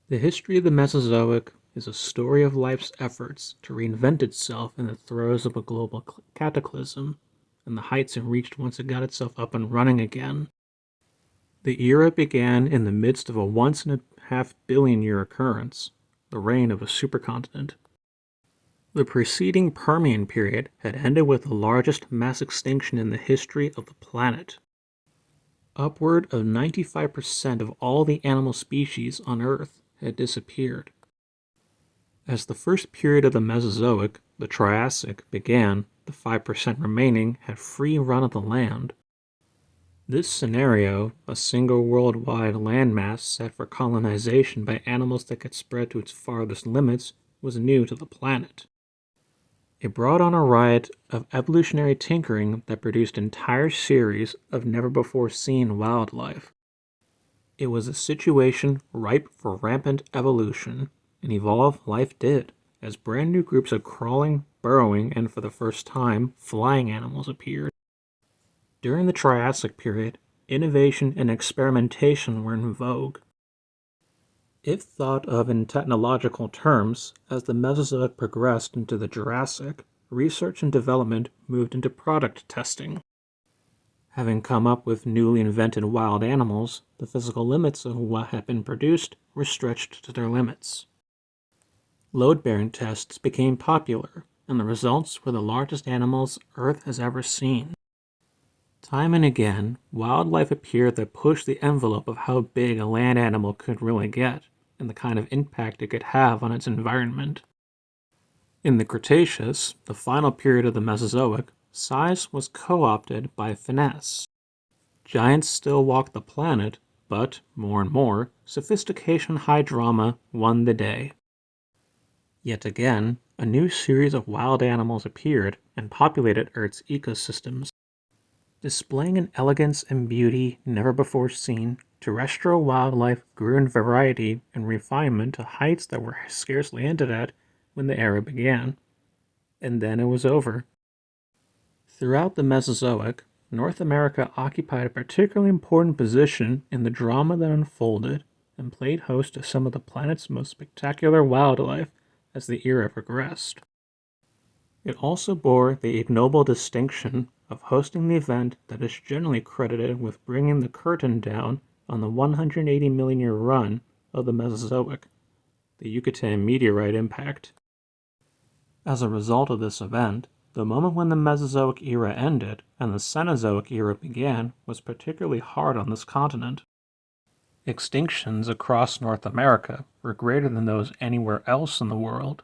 The history of the Mesozoic is a story of life's efforts to reinvent itself in the throes of a global cataclysm and the heights it reached once it got itself up and running again. The era began in the midst of a once-in-a-half-billion-year occurrence, the reign of a supercontinent. The preceding Permian period had ended with the largest mass extinction in the history of the planet. Upward of 95% of all the animal species on Earth had disappeared. As the first period of the Mesozoic, the Triassic, began, the 5% remaining had free run of the land. This scenario, a single worldwide landmass set for colonization by animals that could spread to its farthest limits, was new to the planet. It brought on a riot of evolutionary tinkering that produced entire series of never-before-seen wildlife. It was a situation ripe for rampant evolution, and evolve life did, as brand new groups of crawling, burrowing, and for the first time, flying animals appeared. During the Triassic period, innovation and experimentation were in vogue. If thought of in technological terms, as the Mesozoic progressed into the Jurassic, research and development moved into product testing. Having come up with newly invented wild animals, the physical limits of what had been produced were stretched to their limits. Load-bearing tests became popular, and the results were the largest animals Earth has ever seen. Time and again, wildlife appeared that pushed the envelope of how big a land animal could really get, and the kind of impact it could have on its environment. In the Cretaceous, the final period of the Mesozoic, size was co-opted by finesse. Giants still walked the planet, but, more and more, sophistication high drama won the day. Yet again, a new series of wild animals appeared and populated Earth's ecosystems. Displaying an elegance and beauty never before seen, terrestrial wildlife grew in variety and refinement to heights that were scarcely hinted at when the era began. And then it was over. Throughout the Mesozoic, North America occupied a particularly important position in the drama that unfolded and played host to some of the planet's most spectacular wildlife as the era progressed. It also bore the ignoble distinction of hosting the event that is generally credited with bringing the curtain down on the 180 million year run of the Mesozoic, the Yucatan Meteorite Impact. As a result of this event, the moment when the Mesozoic era ended and the Cenozoic era began was particularly hard on this continent. Extinctions across North America were greater than those anywhere else in the world.